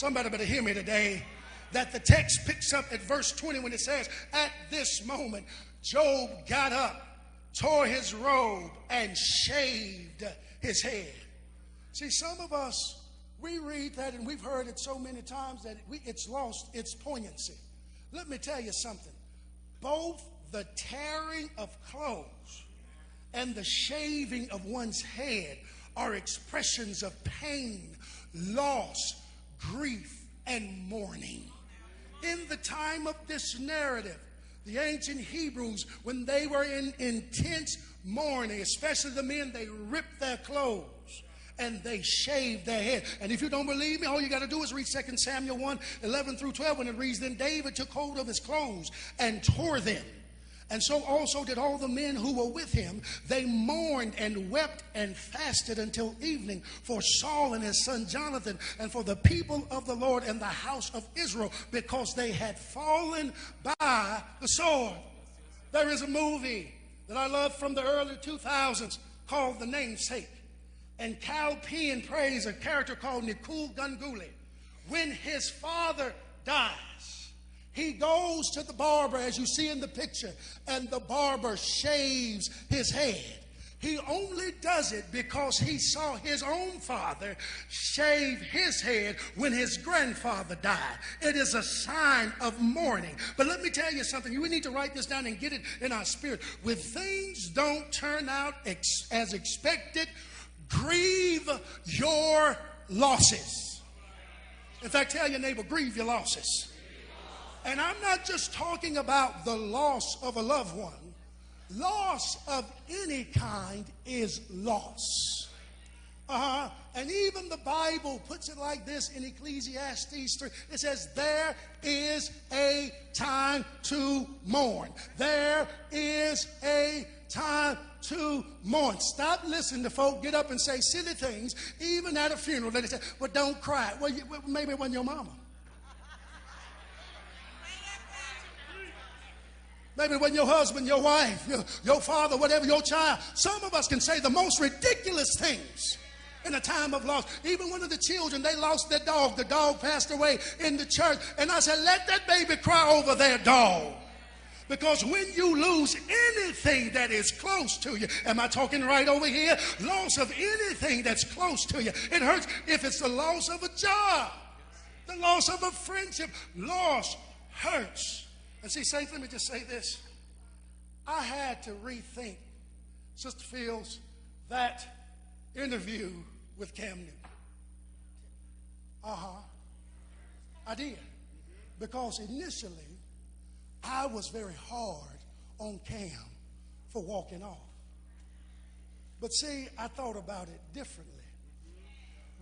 Somebody better hear me today. That the text picks up at verse 20 when it says, at this moment, Job got up, tore his robe, and shaved his head. See, some of us, we read that and we've heard it so many times that it's lost its poignancy. Let me tell you something. Both the tearing of clothes and the shaving of one's head are expressions of pain, loss, grief, and mourning. In the time of this narrative, the ancient Hebrews, when they were in intense mourning, especially the men, they ripped their clothes and they shaved their head. And if you don't believe me, all you got to do is read 2 Samuel 1, 11 through 12, when it reads, then David took hold of his clothes and tore them. And so also did all the men who were with him. They mourned and wept and fasted until evening for Saul and his son Jonathan and for the people of the Lord and the house of Israel, because they had fallen by the sword. There is a movie that I love from the early 2000s called The Namesake. And Cal Penn plays a character called Nikul Ganguly. When his father dies, he goes to the barber, as you see in the picture, and the barber shaves his head. He only does it because he saw his own father shave his head when his grandfather died. It is a sign of mourning. But let me tell you something. We need to write this down and get it in our spirit. When things don't turn out as expected, grieve your losses. In fact, tell your neighbor, grieve your losses. And I'm not just talking about the loss of a loved one. Loss of any kind is loss. And even the Bible puts it like this in Ecclesiastes 3. It says, there is a time to mourn. There is a time to mourn. Stop listening to folk get up and say silly things, even at a funeral. They say, well, don't cry. Well, maybe it wasn't your mama. Maybe when your husband, your wife, your father, whatever, your child. Some of us can say the most ridiculous things in a time of loss. Even one of the children, they lost their dog. The dog passed away in the church. And I said, let that baby cry over their dog. Because when you lose anything that is close to you, am I talking right over here? Loss of anything that's close to you. It hurts. If it's the loss of a job, the loss of a friendship, loss hurts. And see, saints, let me just say this. I had to rethink, Sister Fields, that interview with Cam Newton. I did. Because initially, I was very hard on Cam for walking off. But see, I thought about it differently.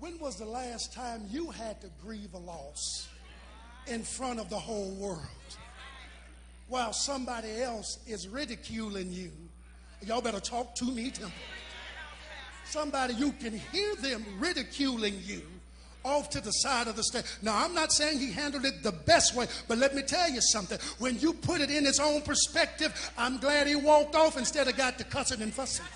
When was the last time you had to grieve a loss in front of the whole world? While somebody else is ridiculing you. Y'all better talk to me, Temple. Somebody, you can hear them ridiculing you off to the side of the stage. Now, I'm not saying he handled it the best way, but let me tell you something. When you put it in its own perspective, I'm glad he walked off instead of got to cussing and fussing.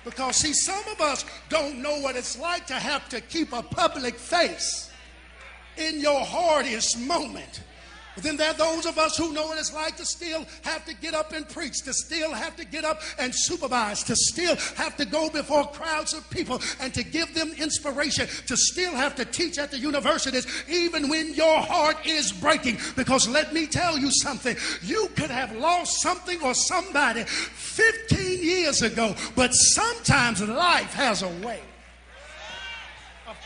Because, see, some of us don't know what it's like to have to keep a public face in your hardest moment. But then there are those of us who know what it's like to still have to get up and preach, to still have to get up and supervise, to still have to go before crowds of people and to give them inspiration, to still have to teach at the universities, even when your heart is breaking. Because let me tell you something, you could have lost something or somebody 15 years ago, but sometimes life has a way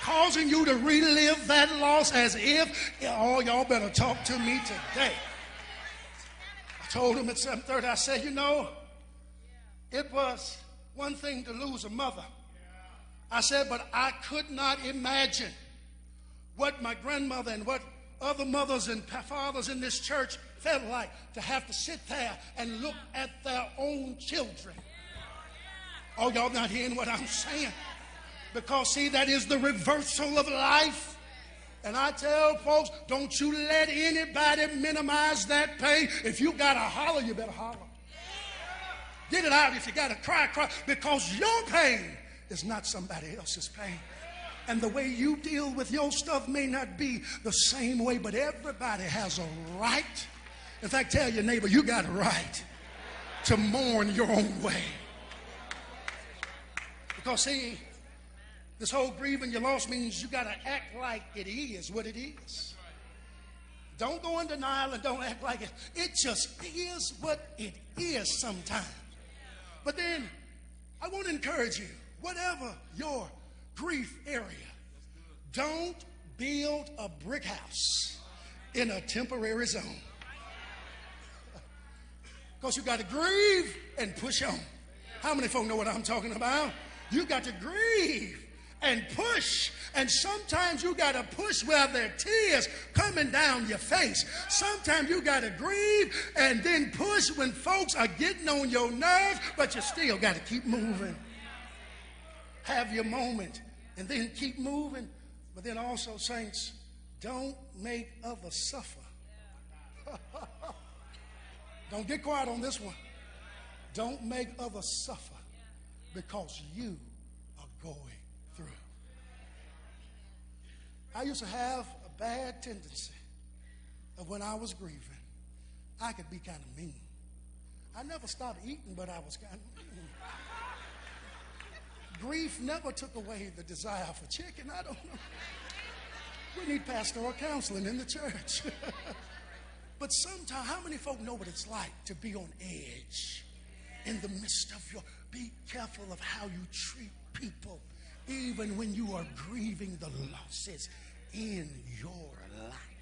causing you to relive that loss as if, oh, y'all better talk to me today. I told him at 7:30, I said, you know, it was one thing to lose a mother. I said, but I could not imagine what my grandmother and what other mothers and fathers in this church felt like to have to sit there and look at their own children. Oh, y'all not hearing what I'm saying? Because, see, that is the reversal of life. And I tell folks, don't you let anybody minimize that pain. If you got to holler, you better holler. Get it out. If you got to cry, cry. Because your pain is not somebody else's pain. And the way you deal with your stuff may not be the same way, but everybody has a right. In fact, tell your neighbor, you got a right to mourn your own way. Because see, this whole grieving your loss means you got to act like it is what it is. Don't go in denial and don't act like it. It just is what it is sometimes. But then I want to encourage you, whatever your grief area, don't build a brick house in a temporary zone. Because you got to grieve and push on. How many folk know what I'm talking about? You got to grieve and push. And sometimes you got to push where there are tears coming down your face. Sometimes you got to grieve and then push when folks are getting on your nerves, but you still got to keep moving. Have your moment and then keep moving. But then also, saints, don't make others suffer. Don't get quiet on this one. Don't make others suffer because you are going through. I used to have a bad tendency of when I was grieving, I could be kind of mean. I never stopped eating, but I was kind of mean. Grief never took away the desire for chicken. I don't know. We need pastoral counseling in the church. But sometimes, how many folk know what it's like to be on edge in the midst of your... Be careful of how you treat people, even when you are grieving the losses in your life.